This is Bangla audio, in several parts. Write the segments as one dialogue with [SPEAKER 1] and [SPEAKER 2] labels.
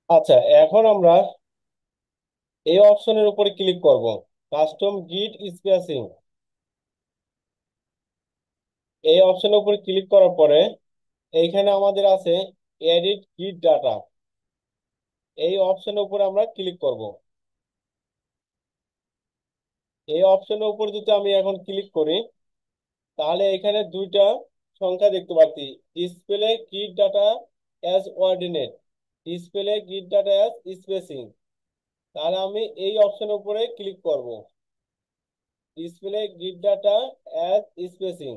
[SPEAKER 1] আচ্ছা, এখন আমরা এই অপশনের উপরে ক্লিক করব, কাস্টম গ্রিড স্পেসিং। এই অপশনের উপরে ক্লিক করার পরে এইখানে আমাদের আছে এডিট গ্রিড ডাটা। এই অপশনের উপরে আমরা ক্লিক করব। এই অপশনের উপর যদি আমি এখন ক্লিক করি, তাহলে এখানে দুইটা সংখ্যা দেখতে পাচ্ছি, display grid data as ordinate, display grid data as spacing. তাহলে আমি এই অপশনের উপরে ক্লিক করব, display grid data as spacing.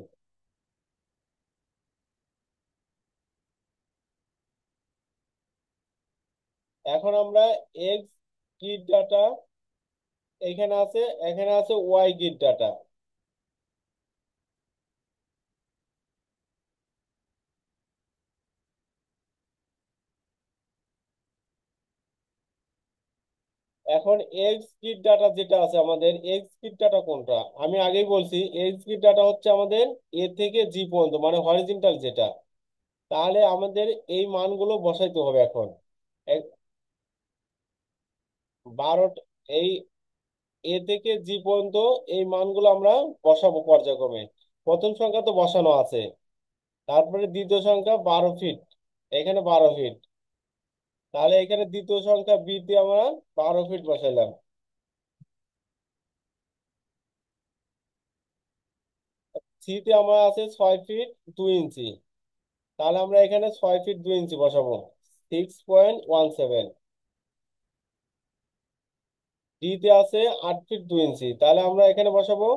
[SPEAKER 1] এখন আমরা এক্স গ্রিড ডাটা, এখানে আছে, এখানে আছে ওয়াই গ্রিড ডাটা। এখন এক্স গ্রিড ডাটা যেটা আছে, আমাদের এক্স গ্রিড ডাটা কোনটা? আমি আগেই বলছি এক্স গ্রিড ডাটা হচ্ছে আমাদের এ থেকে জি পর্যন্ত, মানে হরিজন্টাল যেটা। তাহলে আমাদের এই মানগুলো বসাইতে হবে এখন। এক- 12, এই এ থেকে জি পর্যন্ত এই মানগুলো আমরা বসাবো পর্যায়ক্রমে। প্রথম সংখ্যা তো বসানো আছে, তারপরে দ্বিতীয় সংখ্যা 12 ফিট, এখানে 12 ফিট। তাহলে এখানে দ্বিতীয় সংখ্যা বি তে আমরা 12 ফিট বসাইলাম। সি তে আমরা আছে 6 ফিট 2 ইঞ্চি, তাহলে আমরা এখানে 6 ফিট 2 ইঞ্চি বসাবো, 6.17। ডি তে আছে 8 ফিট 2 ইঞ্চি, তাহলে আমরা এখানে বসাবো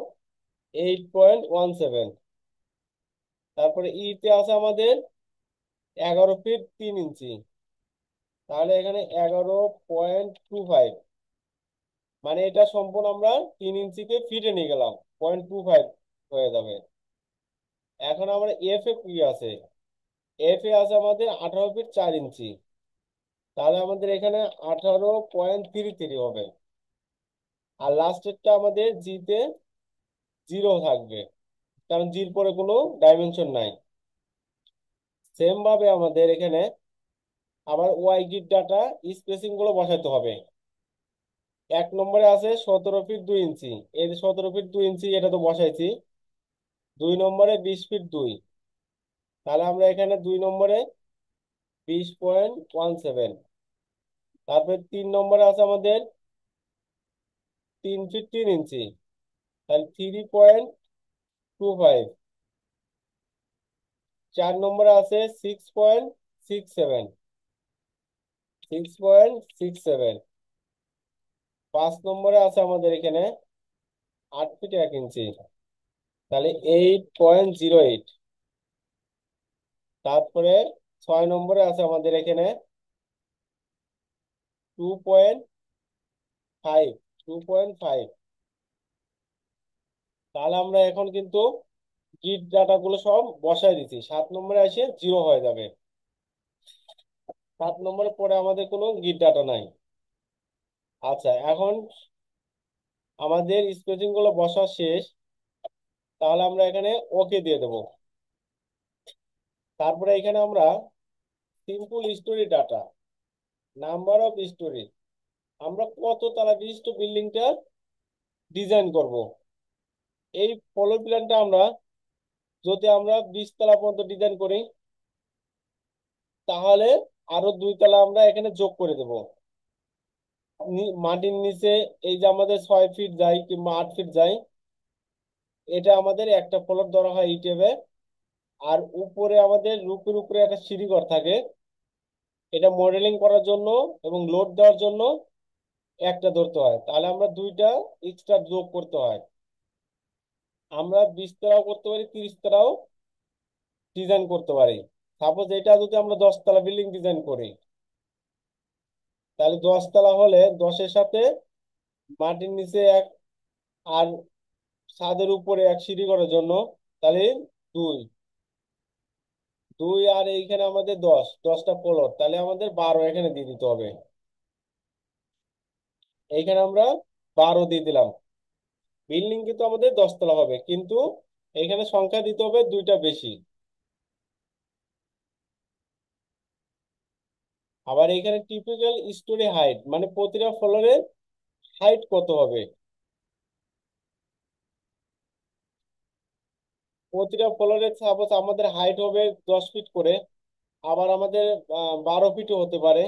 [SPEAKER 1] 8.17। তারপরে ই তে আছে আমাদের 11 ফিট 3 ইঞ্চি, তাহলে এখানে 11.25। মানে এটা সম্পূর্ণ আমরা 3 ইঞ্চিকে ফিটে নিয়ে গেলাম, 0.25 হয়ে যাবে। এখন আমরা এফ এ কি আছে, এফ এ আছে আমাদের 18 ফিট 4 ইঞ্চি, তাহলে আমাদের এখানে 18.33 হবে। আর লাস্টেরটা আমাদের জিতে জিরো থাকবে, কারণ জির পরে কোনো ডাইমেনশন নাই। সেম ভাবে আমাদের এখানে আবার ওয়াই গিট ডাটা স্পেসিং গুলো বসাতে হবে। 1 নম্বরে আছে 17 ফিট 2 ইঞ্চি, এই 17 ফিট 2 ইঞ্চি এটা তো বসাইছি। 2 নম্বরে 20 ফিট 2, তাহলে আমরা এখানে 2 নম্বরে 20.17। তারপরে 3 নম্বরে আছে আমাদের 3 ফিট 3 ইঞ্চি, তাহলে 3.25। 4 নম্বরে আছে 6.67, 6.67। 5 নম্বরে আছে আমাদের এখানে 8 ফিট 1 ইঞ্চি, তাহলে 8.08। তারপরে 6 নম্বরে আছে আমাদের এখানে 2.5, 2.5। তাহলে আমরা এখন কিন্তু গিট ডাটা গুলো সব বসাই দিচ্ছি, 7 নম্বরে এসে জিরো হয়ে যাবে। 7 নম্বরে পরে আমাদের কোনো গিট ডাটা নাই। আচ্ছা, এখন আমাদের স্পেসিং গুলো বসা শেষ, তাহলে আমরা এখানে ওকে দিয়ে দেবো। তারপরে এখানে আমরা simple story data, number of story, আমরা কত তলা বিশিষ্ট বিল্ডিংটা ডিজাইন করব। এই ফ্লোর প্ল্যানটা আমরা, যদি আমরা 20 তলা পর্যন্ত ডিজাইন করি, তাহলে আরো 2 তলা আমরা এখানে যোগ করে দেব। মাটির নিচে এই যে আমাদের 6 ফিট যায় কিংবা 8 ফিট যায়, এটা আমাদের একটা ফ্লোর ধরা হয় ইটেবে। আর উপরে আমাদের রূপের উপরে একটা সিঁড়িঘর থাকে, এটা মডেলিং করার জন্য এবং লোড দেওয়ার জন্য একটা ধরতে হয়, তাহলে আমরা দুইটা এক্সট্রা যোগ করতে হয়। আমরা 20 তলাও করতে পারি, 30 তলাও ডিজাইন করতে পারি। সাপোজ এটা যদি আমরা 10 তলা বিল্ডিং ডিজাইন করি, তাহলে 10 তলা হলে 10-এর সাথে মাটির নিচে এক, আর ছাদের উপরে এক সিঁড়ি করার জন্য, তাহলে দুই, দুই, আর এইখানে আমাদের 10, 10টা ফ্লোর, তাহলে আমাদের 12 এখানে দিয়ে দিতে হবে। এইখানে আমরা 12 দিয়ে দিলাম। বিল্ডিং কিন্তু আমাদের 10 তলা হবে, কিন্তু এখানে সংখ্যা দিতে হবে দুইটা বেশি। আবার এখানে টিপিক্যাল স্টোরি হাইট মানে প্রতিটা ফ্লোরের হাইট কত হবে। প্রতিটা ফ্লোরে সাপোজ আমাদের হাইট হবে 10 ফিট করে, আবার আমাদের 12 ফিটও হতে পারে।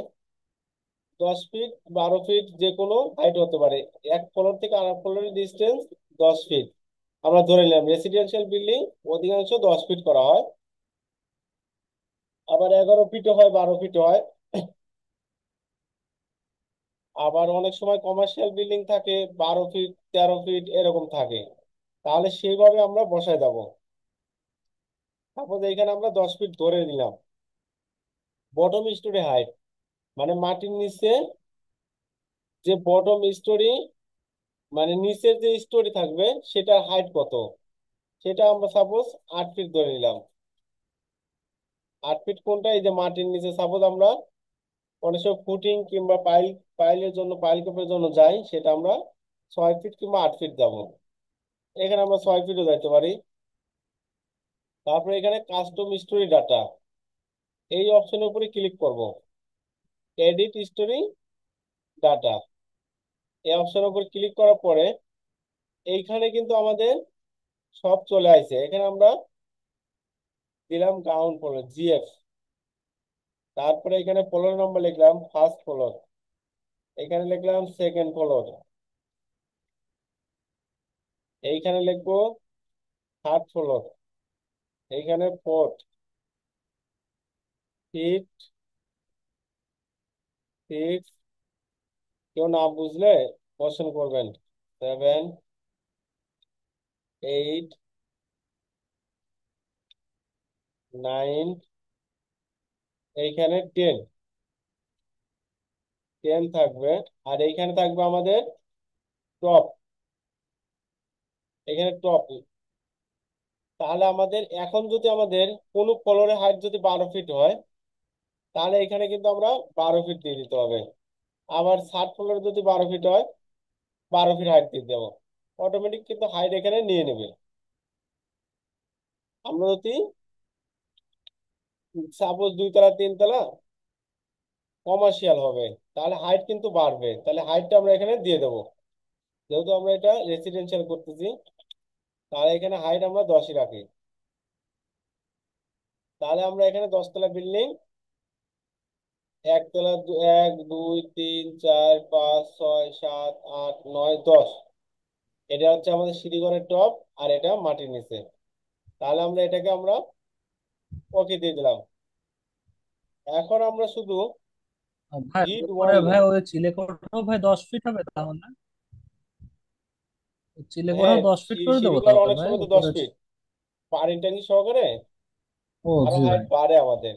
[SPEAKER 1] 10 ফিট, 12 ফিট যে কোনো হাইট হতে পারে। এক ফ্লোর থেকে আরেক ফ্লোরের ডিস্টেন্স 10 ফিট। আমরা ধরে নিলাম রেসিডেন্সিয়াল বিল্ডিং অধিকাংশ 10 ফিট করা হয়, আবার 11 ফিটও হয়, 12 ফিটও হয়। আবার অনেক সময় কমার্শিয়াল বিল্ডিং থাকে 12 ফিট, 13 ফিট এরকম থাকে। তাহলে সেইভাবে আমরা বসায় যাব। সাপোজ এখানে আমরা 10 ফিট ধরে নিলাম। বটম স্টোরি হাইট মানে মাটির নিচে যে বটম স্টোরি, মানে নিচের যে স্টোরি থাকবে সেটার হাইট কত, সেটা আমরা সাপোজ 8 ফিট ধরে নিলাম। 8 ফিট কোনটা, এই যে মাটির নিচে সাপোজ আমরা অনেক সময় ফুটিং কিংবা পাইলের জন্য, পাইল কোপের জন্য যাই, সেটা আমরা 6 ফিট কিংবা 8 ফিট যাবো। এখানে আমরা 6 ফিটও যাইতে পারি। তারপরে এখানে কাস্টম স্টোরি ডাটা, এই অপশনের উপরে ক্লিক করব। এডিট স্টোরি ডাটা, এই অপশনের উপর ক্লিক করার পরে এইখানে কিন্তু আমাদের সব চলে আসছে। এখানে আমরা দিলাম গ্রাউন্ড ফ্লোর জিএফ, তারপরে এখানে ফ্লোর নাম্বার লিখলাম ফার্স্ট ফ্লোর, এখানে লিখলাম সেকেন্ড ফ্লোর, এইখানে লিখবো থার্ড ফ্লোর, এইখানে ফোর্থ, ফিফথ, সিক্স, কেউ না বুঝলে কোশ্চেন করবেন, 7, 8, 9, এইখানে 10, 10 থাকবে। আর এইখানে থাকবে আমাদের টপ, এখানে টপ। তাহলে আমাদের এখন যদি আমাদের কোনো ফ্লোরের হাইট যদি 12 ফিট হয়, তাহলে এখানে কিন্তু আমরা 12 ফিট দিয়ে দিতে হবে। আবার থার্ড ফ্লোরে যদি 12 ফিট হয়, 12 ফিট হাইট দিয়ে দেবো। অটোমেটিক কিন্তু হাইট এখানে নিয়ে নেবে। আমরা যদি সাপোজ 2 তলা 3 তলা কমার্শিয়াল হবে, তাহলে হাইট কিন্তু বাড়বে, তাহলে হাইটটা আমরা এখানে দিয়ে দেবো। যেহেতু আমরা এটা রেসিডেন্সিয়াল করতেছি, তাহলে এখানে হাইট আমরা 10ই রাখি। তাহলে আমরা এখানে 10 তলা বিল্ডিং, একতলা 1 2 3 4 5 6 7 8 9 10, এটা হচ্ছে আমাদের সিঁড়িঘরের টপ, আর এটা মাটির নিচে। তাহলে আমরা এটাকে আমরা ওকে দিয়ে দিলাম। এখন আমরা শুধু
[SPEAKER 2] ভাই
[SPEAKER 1] গিট
[SPEAKER 2] উপরে
[SPEAKER 1] ওয়ান।
[SPEAKER 2] ভাই ওই চিলেকোঠাও ভাই 10 ফিট হবে তাহলে? চিলেকোঠা
[SPEAKER 1] হ্যাঁ,
[SPEAKER 2] 10 ফিট করে দেবো
[SPEAKER 1] সিঁড়িঘর
[SPEAKER 2] তাহলে
[SPEAKER 1] অনেক
[SPEAKER 2] ভাই
[SPEAKER 1] সময় তো দশ
[SPEAKER 2] উপরে?
[SPEAKER 1] ফিট পার ইন্টারি সহকারে
[SPEAKER 2] ও
[SPEAKER 1] আরো
[SPEAKER 2] জি
[SPEAKER 1] হাইট
[SPEAKER 2] ভাই।
[SPEAKER 1] বাড়ে আমাদের।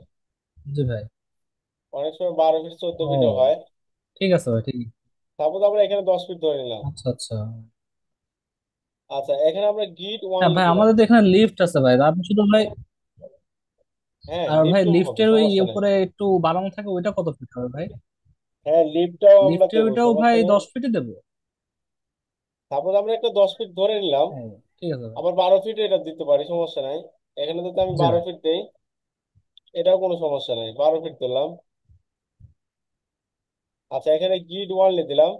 [SPEAKER 2] জি ভাই।
[SPEAKER 1] অনেক সময় 12 ফিট 14 ফিটও
[SPEAKER 2] ও
[SPEAKER 1] হয়।
[SPEAKER 2] ঠিক আছে ভাই, ঠিক আছে।
[SPEAKER 1] তারপর আমরা এখানে 10 ফিট ধরে নিলাম।
[SPEAKER 2] আচ্ছা আচ্ছা।
[SPEAKER 1] আচ্ছা, এখানে আমরা গিট ওয়ান
[SPEAKER 2] হ্যাঁ ভাই,
[SPEAKER 1] লিখলাম।
[SPEAKER 2] আমাদের তো এখানে লিফট আছে ভাই, আপনি শুধু ভাই।
[SPEAKER 1] হ্যাঁ,
[SPEAKER 2] আর ভাই
[SPEAKER 1] লিফটও হবে,
[SPEAKER 2] লিফটের ওই
[SPEAKER 1] সমস্যা নেই।
[SPEAKER 2] উপরে একটু বাড়ানো থাকে, ওইটা কত ফিট হবে ভাই?
[SPEAKER 1] হ্যাঁ, লিফটটাও আমরা
[SPEAKER 2] লিফটের
[SPEAKER 1] দেবো,
[SPEAKER 2] ওইটাও ভাই
[SPEAKER 1] সমস্যা নেই।
[SPEAKER 2] 10 ফিটে দেবো?
[SPEAKER 1] তারপর আমরা একটা 10 ফিট ধরে নিলাম।
[SPEAKER 2] ও ঠিক আছে ভাই।
[SPEAKER 1] আবার 12 ফিট এটা দিতে পারি, সমস্যা নাই। এখানে যদি আমি
[SPEAKER 2] জি
[SPEAKER 1] বারো
[SPEAKER 2] ভাই।
[SPEAKER 1] ফিট দেই, এটাও কোনো সমস্যা নাই, 12 ফিট দিলাম। আচ্ছা, এখানে গিট ওয়ান লিখে দিলাম।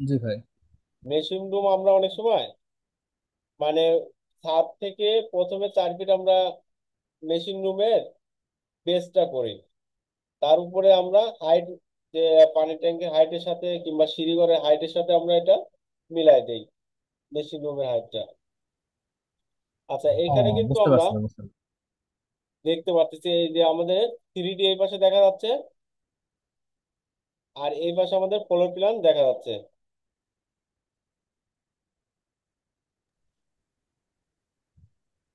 [SPEAKER 2] জি ভাই।
[SPEAKER 1] মেশিন রুম আমরা অনেক সময় মানে ছাদ থেকে প্রথমে 4 ফিট আমরা মেশিন রুমের বেসটা করি, তার উপরে আমরা হাইট, যে পানি ট্যাঙ্কের হাইটের সাথে কিংবা সিঁড়িঘরের হাইটের সাথে আমরা এটা মিলাই দেই, মেশিন রুমের হাইটটা। আচ্ছা,
[SPEAKER 2] ও
[SPEAKER 1] এইখানে কিন্তু
[SPEAKER 2] বুঝতে
[SPEAKER 1] আমরা
[SPEAKER 2] পারছি ভাই, বুঝতে পারছি।
[SPEAKER 1] দেখতে পাচ্ছি এই যে আমাদের 3D এই পাশে দেখা যাচ্ছে, আর এই পাশে আমাদের ফ্লোর প্ল্যান দেখা যাচ্ছে।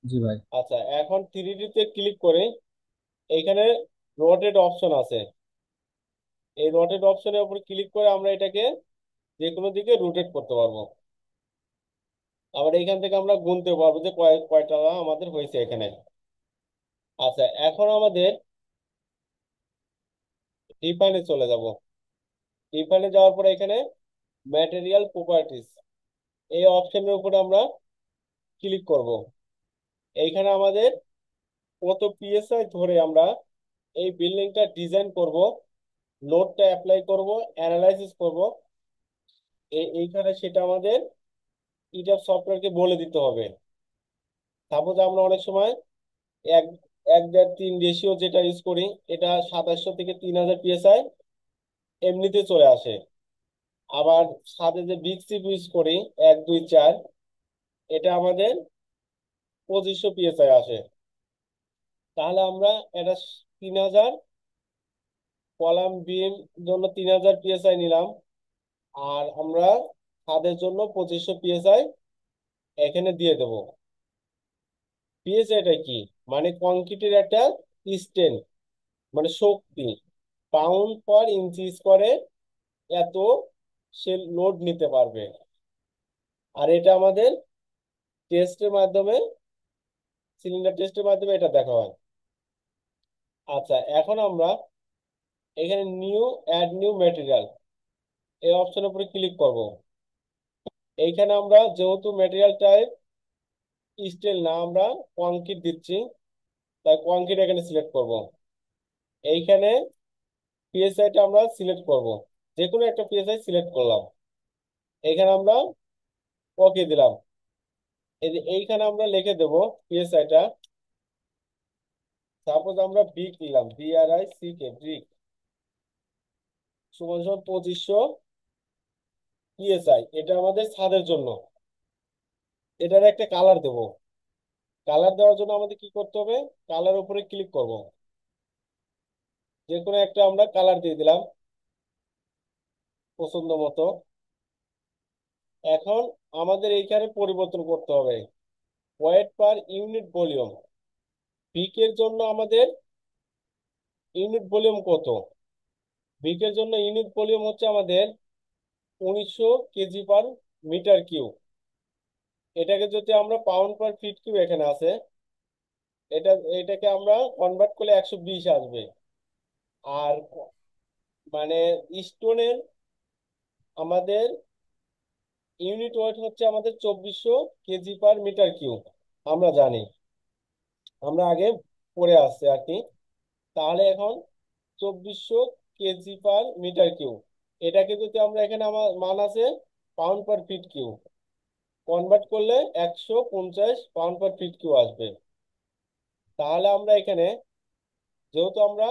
[SPEAKER 2] জি ভাই।
[SPEAKER 1] আচ্ছা, এখন 3D তে ক্লিক করে এইখানে রোটেট অপশন আছে, এই রোটেট অপশনের উপর ক্লিক করে আমরা এটাকে যে কোনো দিকে রোটেট করতে পারবো। আবার এইখান থেকে আমরা গুনতে পারবো যে কয়টা আমাদের হয়েছে এখানে। আচ্ছা, এখন আমাদের ডিফাইনে চলে যাব। ডিফাইনে যাওয়ার পরে এখানে ম্যাটেরিয়াল প্রপার্টিজ, এই অপশনের উপরে আমরা ক্লিক করব। এইখানে আমাদের কত পিএসআই ধরে আমরা এই বিল্ডিংটা ডিজাইন করব, লোডটা অ্যাপ্লাই করব, অ্যানালাইসিস করব, এইখানে সেটা আমাদের ইটার সফটওয়্যারকে বলে দিতে হবে। সাপোজ আমরা অনেক সময় এক 1.5 3 রেশিও যেটা ইউজ করি, এটা 2700 থেকে 3000 পিএসআই এমনিতে চলে আসে। আবার সাথে যে বিগ সিপ ইউজ করি 1 2 4, এটা আমাদের 2500 পিএসআই আসে। তাহলে আমরা এটা 3000 কলাম বিম জন্য 3000 পিএসআই নিলাম, আর আমরা ছাদের জন্য 2500 পিএসআই এখানে দিয়ে দেব। পিএসআই এটা কি? মানে কংক্রিটের একটা স্ট্রেন্থ, মানে শক্তি, পাউন্ড পার ইঞ্চি স্কোয়ারে এত সে লোড নিতে পারবে। আর এটা আমাদের টেস্টের মাধ্যমে, সিলিন্ডার টেস্টের মাধ্যমে এটা দেখা হয়। আচ্ছা, এখন আমরা এখানে নিউ অ্যাড নিউ ম্যাটেরিয়াল এই অপশনের উপরে ক্লিক করব। এইখানে আমরা যেহেতু ম্যাটেরিয়াল টাইপ স্টিল না, আমরা কংক্রিট দিচ্ছি, তাই কংক্রিট এখানে সিলেক্ট করব। এইখানে পিএসআইটা আমরা সিলেক্ট করব, যে কোনো একটা পিএসআই সিলেক্ট করলাম। এখানে আমরা ওকে দিলাম। এই যে এইখানে আমরা লিখে দেব পিএসআইটা। সাপোজ আমরা বিক দিলাম, BRICK, ব্রিক সমান সমান 2500 পিএসআই। এটা আমাদের ছাদের জন্য। এটার একটা কালার দেব। কালার দেওয়ার জন্য আমাদের কি করতে হবে? কালার উপরে ক্লিক করব, যে কোনো একটা আমরা কালার দিয়ে দিলাম পছন্দ মতো। এখন আমাদের এইখানে পরিবর্তন করতে হবে ওয়েট পার ইউনিট ভলিউম। পিকের জন্য আমাদের ইউনিট ভলিউম কত? পিকের জন্য ইউনিট ভলিউম হচ্ছে আমাদের 1900 কেজি পার মিটার কিউব। এটাকে যদি আমরা পাউন্ড পার ফিট কিউব এখানে আছে, এটা এটাকে আমরা কনভার্ট করলে 120 আসবে। আর মানে স্টোনের আমাদের ইউনিট ওয়েট হচ্ছে আমাদের 2400 কেজি পার মিটার কিউব, আমরা জানি, আমরা আগে পড়ে আসছে আর কি। তাহলে এখন 2400 কেজি পার মিটার কিউব, এটাকে যদি আমরা এখানে আমার মান আছে পাউন্ড পার ফিট কিউব, কনভার্ট করলে 150 পাউন্ড পার ফিট কিউব আসবে। তাহলে আমরা এখানে, যেহেতু আমরা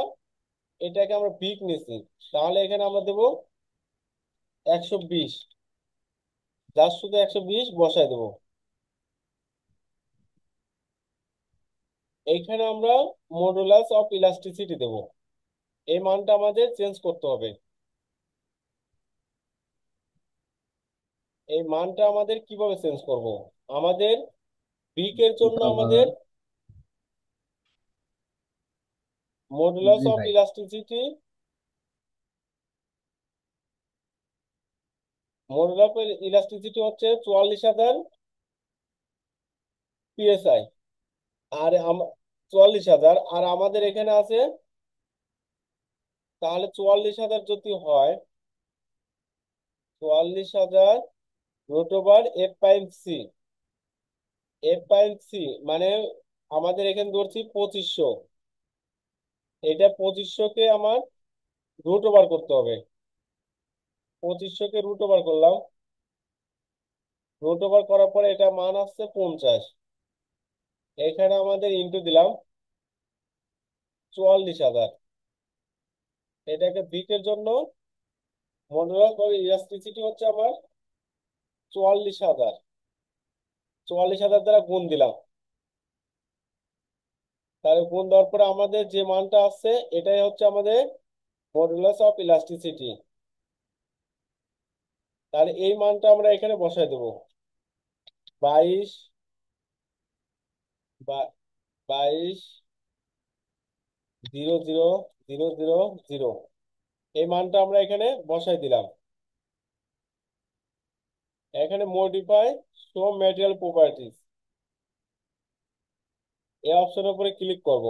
[SPEAKER 1] এটাকে আমরা বিগ নিছি, তাহলে এখানে আমরা দেবো 120, জাস্ট শুধু 120 বসাই দেবো। এইখানে আমরা মডুলাস অফ ইলাস্টিসিটি দেব। এই মানটা আমাদের চেঞ্জ করতে হবে। এই মানটা আমাদের কিভাবে চেঞ্জ করব? আমাদের বিকের জন্য আমাদের মডুলাস
[SPEAKER 2] জি
[SPEAKER 1] অফ
[SPEAKER 2] ভাই।
[SPEAKER 1] ইলাস্টিসিটি, মডুলাস অফ ইলাস্টিসিটি হচ্ছে 44,000 পিএসআই। আর 44,000, আর আমাদের এখানে আছে, তাহলে 44,000 যদি হয়, 44,000 রুট ওভার F/C। F/C মানে আমাদের এখানে ধরছি 2500, এটা 2500 কে আমার রুট ওভার করতে হবে। 2500 কে রুট ওভার করলাম, রুট ওভার করার পরে এটা মান আসছে 50। এখানে আমাদের ইনটু দিলাম 44,000। এটাকে বিকের জন্য মনোলগ ইলাস্টিসিটি হচ্ছে আমার 44,000, 44,000 দ্বারা গুণ দিলাম। তাহলে গুণ দেওয়ার পরে আমাদের যে মানটা আসছে, এটাই হচ্ছে আমাদের মডুলাস অফ ইলাস্টিসিটি। তাহলে এই মানটা আমরা এখানে বসাই দেবো, 22 বা 22,000,000। এই মানটা আমরা এখানে বসাই দিলাম। এখানে মডিফাই শো ম্যাটেরিয়াল প্রপার্টিজ এই অপশনের উপরে ক্লিক করব।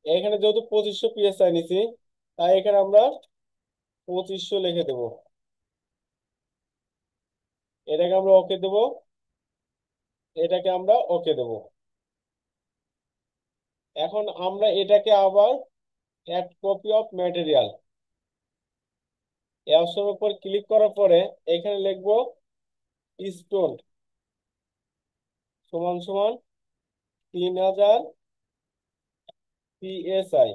[SPEAKER 1] এখানে যেহেতু 2500 পিএসআই নিছি, তাই এখানে আমরা 2500 লিখে দেব। এটাকে আমরা ওকে দেব, এটাকে আমরা ওকে দেব। এখন আমরা এটাকে আবার অ্যাড কপি অফ ম্যাটেরিয়াল এই অপশনের উপর ক্লিক করার পরে এখানে লিখবো স্টোন সমান সমান 3000 পিএসআই।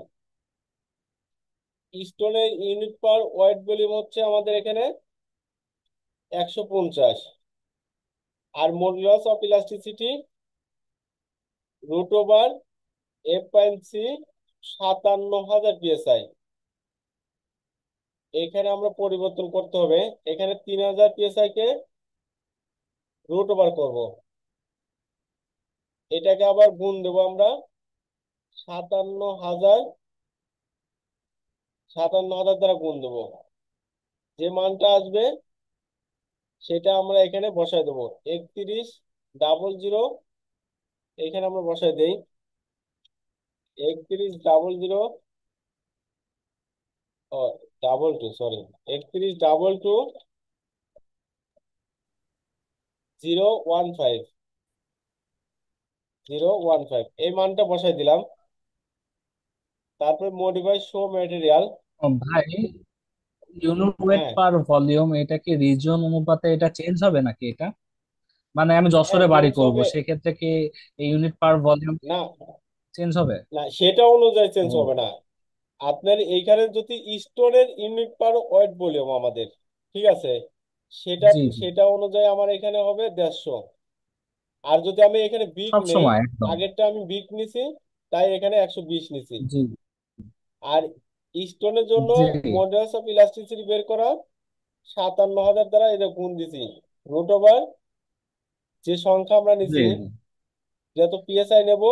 [SPEAKER 1] স্টোনের ইউনিট পার ওয়েট ভলিউম হচ্ছে আমাদের এখানে 150। আর modulus of elasticity √/, F/c 57,000 PSI. এখানে আমরা পরিবর্তন করতে হবে, এখানে 3000 পিএসআই কে √/, করব। এটাকে আবার গুণ দেবো আমরা 57,000, 57,000 দ্বারা গুণ দেবো। যে মানটা আসবে সেটা আমরা এখানে বসাই দেবো। 3100, এখানে আমরা বসাই দেই 3100, ও 22, সরি, 3122, 015, 015 এই মানটা বসাই দিলাম। তারপরে মডিফাই শো ম্যাটেরিয়াল।
[SPEAKER 2] ও ভাই, ইউনিট ওয়েট
[SPEAKER 1] হ্যাঁ,
[SPEAKER 2] পার ভলিউম এটা কি রিজন অনুপাতে এটা চেঞ্জ হবে নাকি এটা? মানে আমি
[SPEAKER 1] হ্যাঁ
[SPEAKER 2] যশোরে বাড়ি
[SPEAKER 1] চেঞ্জ
[SPEAKER 2] করব,
[SPEAKER 1] হবে।
[SPEAKER 2] সেক্ষেত্রে কি এই ইউনিট পার ভলিউম
[SPEAKER 1] না,
[SPEAKER 2] চেঞ্জ হবে?
[SPEAKER 1] না সেটা অনুযায়ী চেঞ্জ
[SPEAKER 2] ও
[SPEAKER 1] হবে না। আপনার এইখানে যদি স্টোরের ইউনিট পার ওয়েট ভলিউম আমাদের, ঠিক আছে, সেটা
[SPEAKER 2] জি জি,
[SPEAKER 1] সেটা অনুযায়ী আমার এখানে হবে 150। আর যদি আমি এখানে বিগ
[SPEAKER 2] সব
[SPEAKER 1] নেই,
[SPEAKER 2] সময় একদম।
[SPEAKER 1] আগেরটা আমি বিগ নিছি, তাই এখানে 120 নিছি।
[SPEAKER 2] জি
[SPEAKER 1] আর স্টোনের জন্য
[SPEAKER 2] জি
[SPEAKER 1] মডুলাস অফ ইলাস্টিসিটি বের করা 57,000 দ্বারা এটা গুণ দিছি √/, যে সংখ্যা আমরা
[SPEAKER 2] জি
[SPEAKER 1] নিছি,
[SPEAKER 2] জি।
[SPEAKER 1] যত পিএসআই নেব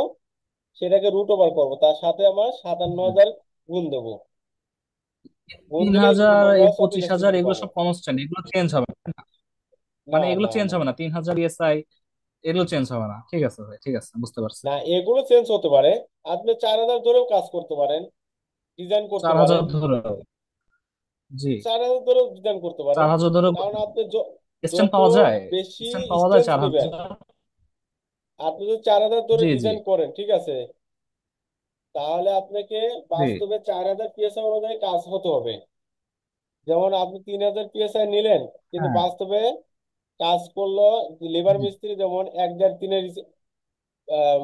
[SPEAKER 1] সেটাকে √/, করব, তার সাথে আমার 57,000 গুণ দেবো। গুণ
[SPEAKER 2] তিন
[SPEAKER 1] দিলেই
[SPEAKER 2] হাজার এই
[SPEAKER 1] মডুলাস অফ
[SPEAKER 2] 25,000
[SPEAKER 1] ইলাস্টিসিটি
[SPEAKER 2] এগুলো
[SPEAKER 1] পাবো।
[SPEAKER 2] সব কনস্ট্যান্ট, এগুলো চেঞ্জ হবে না?
[SPEAKER 1] না,
[SPEAKER 2] মানে এগুলো
[SPEAKER 1] না,
[SPEAKER 2] চেঞ্জ
[SPEAKER 1] না,
[SPEAKER 2] হবে না, 3,000 ইএসআই এগুলো চেঞ্জ হবে না? ঠিক আছে ভাই, ঠিক আছে, বুঝতে পারছি।
[SPEAKER 1] না এগুলো চেঞ্জ হতে পারে। আপনি 4,000 ধরেও কাজ করতে পারেন, ডিজাইন করতে
[SPEAKER 2] চার
[SPEAKER 1] পারেন।
[SPEAKER 2] হাজার ধরে? জি,
[SPEAKER 1] 4,000 ধরেও ডিজাইন করতে পারেন।
[SPEAKER 2] 4,000 ধরে
[SPEAKER 1] কারণ আপনি
[SPEAKER 2] স্ট্যান্ড
[SPEAKER 1] যত
[SPEAKER 2] পাওয়া যায়?
[SPEAKER 1] বেশি
[SPEAKER 2] স্ট্যান্ড পাওয়া যায়
[SPEAKER 1] স্ট্রেংথ দিবেন,
[SPEAKER 2] 4,000?
[SPEAKER 1] আপনি যদি 4,000 ধরে
[SPEAKER 2] জি জি
[SPEAKER 1] ডিজাইন করেন, ঠিক আছে, তাহলে আপনাকে
[SPEAKER 2] জি।
[SPEAKER 1] বাস্তবে 4,000 পিএসআই অনুযায়ী কাজ হতে হবে। যেমন আপনি 3,000 পিএসআই নিলেন, কিন্তু
[SPEAKER 2] হ্যাঁ
[SPEAKER 1] বাস্তবে কাজ করলো লেবার
[SPEAKER 2] জি
[SPEAKER 1] মিস্ত্রি যেমন 1.5-3-এর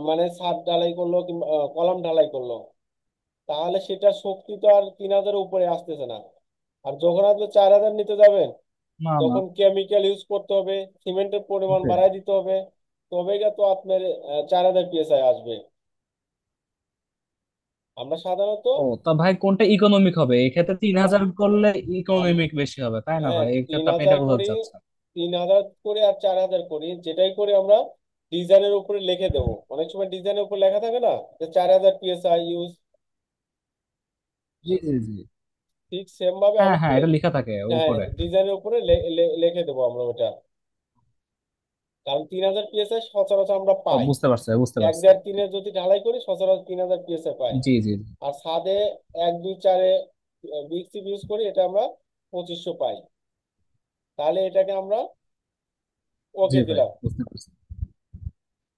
[SPEAKER 1] মানে ছাদ ঢালাই করলো কিংবা কলাম ঢালাই করলো, তাহলে সেটা শক্তি তো আর 3,000-এর উপরে আসতেছে না। আর যখন আপনি 4,000 নিতে যাবেন,
[SPEAKER 2] না না,
[SPEAKER 1] তখন কেমিক্যাল ইউজ করতে হবে, সিমেন্টের পরিমাণ
[SPEAKER 2] জি।
[SPEAKER 1] বাড়ায় দিতে হবে, তবেই তো আপনার 4,000 পিএসআই আসবে। আমরা সাধারণত
[SPEAKER 2] ও তা ভাই, কোনটা ইকোনমিক হবে এক্ষেত্রে? 3,000 করলে
[SPEAKER 1] আম-
[SPEAKER 2] ইকোনমিক বেশি হবে তাই না
[SPEAKER 1] হ্যাঁ,
[SPEAKER 2] ভাই? এই
[SPEAKER 1] তিন
[SPEAKER 2] ক্ষেত্রে আপনি
[SPEAKER 1] হাজার
[SPEAKER 2] এটা বোঝাতে
[SPEAKER 1] করি,
[SPEAKER 2] চাচ্ছেন?
[SPEAKER 1] 3,000 করি আর 4,000 করি, যেটাই করি আমরা ডিজাইনের উপরে লিখে দেবো। অনেক সময় ডিজাইনের উপর লেখা থাকে না যে 4,000 পিএসআই ইউজ,
[SPEAKER 2] জি জি জি।
[SPEAKER 1] ঠিক সেম ভাবে
[SPEAKER 2] হ্যাঁ হ্যাঁ,
[SPEAKER 1] আমাকে,
[SPEAKER 2] এটা লেখা থাকে
[SPEAKER 1] হ্যাঁ,
[SPEAKER 2] উপরে।
[SPEAKER 1] ডিজাইনের উপরে লিখে দেবো আমরা ওটা। কারণ 3,000 পিএসআই সচরাচর আমরা
[SPEAKER 2] ও
[SPEAKER 1] পাই।
[SPEAKER 2] বুঝতে পারছি বুঝতে
[SPEAKER 1] এক
[SPEAKER 2] পারছি।
[SPEAKER 1] দেড় তিনে যদি ঢালাই করি সচরাচর 3,000 পিএসআই পাই।
[SPEAKER 2] জি জি জি।
[SPEAKER 1] আর ছাদে 1 2 4-এ বিগ সিপ ইউজ করি, এটা আমরা 2500 পাই। তাহলে এটাকে আমরা
[SPEAKER 2] জি
[SPEAKER 1] ওকে
[SPEAKER 2] ভাই,
[SPEAKER 1] দিলাম।
[SPEAKER 2] বুঝতে পারছি।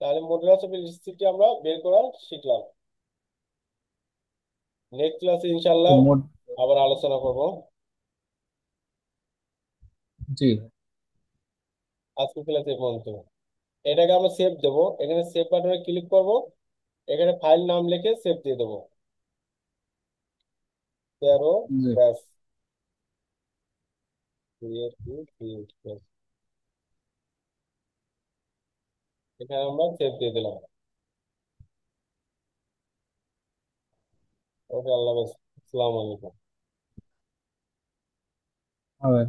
[SPEAKER 1] তাহলে মডুলাস অফ ইলাস্টিসিটি আমরা বের করা শিখলাম। নেক্সট ক্লাসে
[SPEAKER 2] তো
[SPEAKER 1] ইনশাল্লাহ
[SPEAKER 2] মোট,
[SPEAKER 1] আবার আলোচনা করব।
[SPEAKER 2] জি ভাই।
[SPEAKER 1] আজকে ক্লাসে এই পর্যন্ত। এটাকে আমরা সেভ দেবো, এখানে সেভ বাটনে ক্লিক করব, এখানে ফাইল নাম লিখে সেভ দিয়ে দেবো। 13,
[SPEAKER 2] জি
[SPEAKER 1] ব্যাস, ব্যাস। এখানে আমরা সেভ দিয়ে দিলাম। ওকে, আল্লাহ হাফেজ, আসসালামু আলাইকুম।
[SPEAKER 2] ভাই।